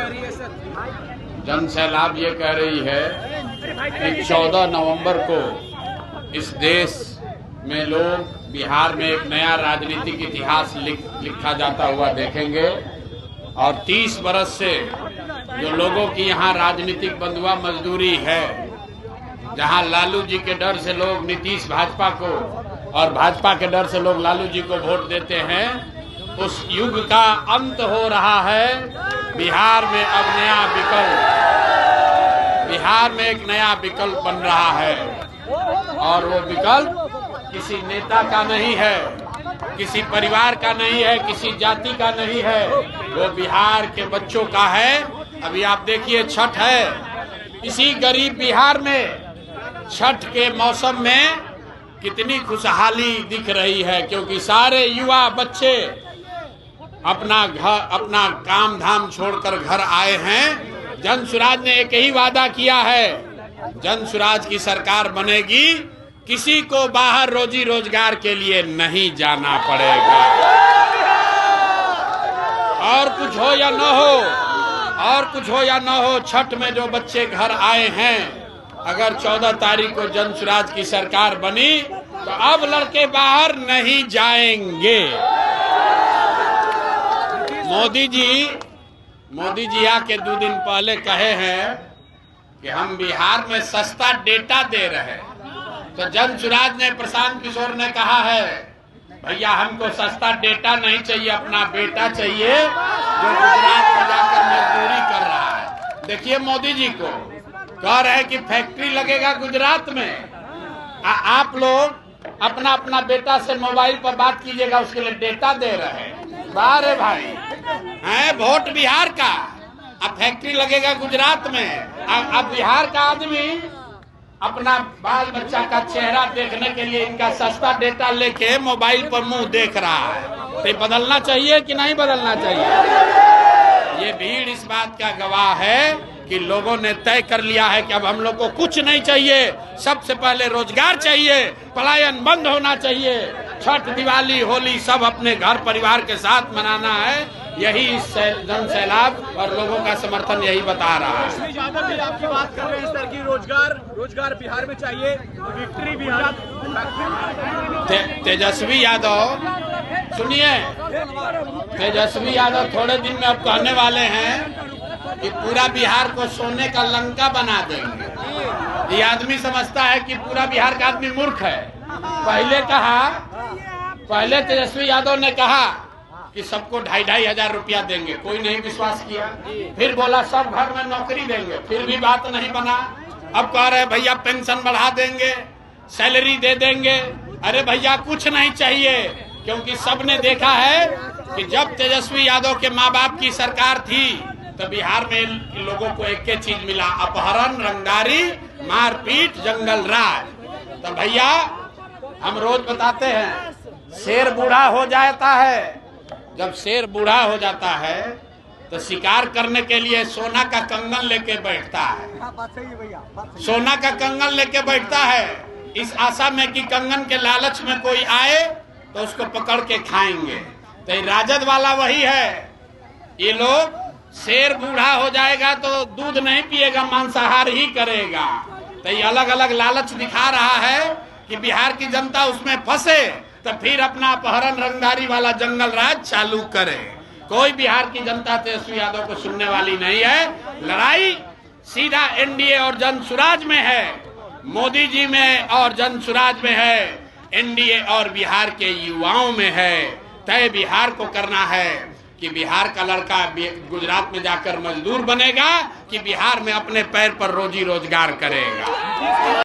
कह रही है सर? जन सैलाब ये कह रही है कि 14 नवंबर को इस देश में लोग बिहार में एक नया राजनीतिक इतिहास लिखा जाता हुआ देखेंगे और 30 बरस से जो लोगों की यहाँ राजनीतिक बंधुआ मजदूरी है, जहाँ लालू जी के डर से लोग नीतीश भाजपा को और भाजपा के डर से लोग लालू जी को वोट देते हैं, उस युग का अंत हो रहा है। बिहार में अब नया विकल्प, बिहार में एक नया विकल्प बन रहा है और वो विकल्प किसी नेता का नहीं है, किसी परिवार का नहीं है, किसी जाति का नहीं है, वो बिहार के बच्चों का है। अभी आप देखिए छठ है, इसी गरीब बिहार में छठ के मौसम में कितनी खुशहाली दिख रही है, क्योंकि सारे युवा बच्चे अपना काम धाम छोड़कर घर आए हैं। जन सुराज ने एक ही वादा किया है, जन सुराज की सरकार बनेगी, किसी को बाहर रोजी रोजगार के लिए नहीं जाना पड़ेगा। और कुछ हो या न हो, और कुछ हो या न हो, छठ में जो बच्चे घर आए हैं, अगर 14 तारीख को जन सुराज की सरकार बनी तो अब लड़के बाहर नहीं जाएंगे। मोदी जी आके 2 दिन पहले कहे हैं कि हम बिहार में सस्ता डेटा दे रहे हैं, तो जन सुराज ने, प्रशांत किशोर ने कहा है, भैया हमको सस्ता डेटा नहीं चाहिए, अपना बेटा चाहिए जो गुजरात में जाकर मजदूरी कर रहा है। देखिए मोदी जी को कह रहे हैं कि फैक्ट्री लगेगा गुजरात में, आप लोग अपना अपना बेटा से मोबाइल पर बात कीजिएगा, उसके लिए डेटा दे रहे हैं। बारे भाई है वोट बिहार का, अब फैक्ट्री लगेगा गुजरात में। अब बिहार का आदमी अपना बाल बच्चा का चेहरा देखने के लिए इनका सस्ता डेटा लेके मोबाइल पर मुंह देख रहा है, तो बदलना चाहिए कि नहीं बदलना चाहिए? ये भीड़ इस बात का गवाह है कि लोगों ने तय कर लिया है कि अब हम लोग को कुछ नहीं चाहिए, सबसे पहले रोजगार चाहिए, पलायन बंद होना चाहिए, छठ दिवाली होली सब अपने घर परिवार के साथ मनाना है। यही जन सैलाब और लोगों का समर्थन यही बता रहा है। तेजस्वी यादव भी आपकी बात कर रहे हैं सर कि रोजगार बिहार में चाहिए, विक्ट्री बिहार। तेजस्वी यादव, सुनिए, तेजस्वी यादव थोड़े दिन में अब कहने वाले हैं कि पूरा बिहार को सोने का लंका बना देंगे। ये आदमी समझता है कि पूरा बिहार का आदमी मूर्ख है। पहले तेजस्वी यादव ने कहा कि सबको 2,500 हजार रुपया देंगे, कोई नहीं विश्वास किया। फिर बोला सब घर में नौकरी देंगे, फिर भी बात नहीं बना। अब कह रहे भैया पेंशन बढ़ा देंगे, सैलरी दे देंगे। अरे भैया कुछ नहीं चाहिए, क्योंकि सबने देखा है कि जब तेजस्वी यादव के माँ बाप की सरकार थी तो बिहार में लोगों को एक ही चीज मिला, अपहरण, रंगदारी, मारपीट, जंगल राज। तो भैया हम रोज बताते हैं, शेर बूढ़ा हो जाता है, जब शेर बूढ़ा हो जाता है तो शिकार करने के लिए सोना का कंगन लेके बैठता है, सोना का कंगन लेके बैठता है, इस आशा में कि कंगन के लालच में कोई आए तो उसको पकड़ के खाएंगे। तो राजद वाला वही है, ये लोग शेर बूढ़ा हो जाएगा तो दूध नहीं पिएगा, मांसाहार ही करेगा। तो ये अलग अलग लालच दिखा रहा है कि बिहार की जनता उसमें फंसे तो फिर अपना अपहरण, रंगदारी वाला जंगल राज चालू करे। कोई बिहार की जनता तेजस्वी यादव को सुनने वाली नहीं है। लड़ाई सीधा एनडीए और जन सुराज में है, मोदी जी में और जन सुराज में है, एनडीए और बिहार के युवाओं में है। तय बिहार को करना है कि बिहार का लड़का गुजरात में जाकर मजदूर बनेगा कि बिहार में अपने पैर पर रोजी रोजगार करेगा।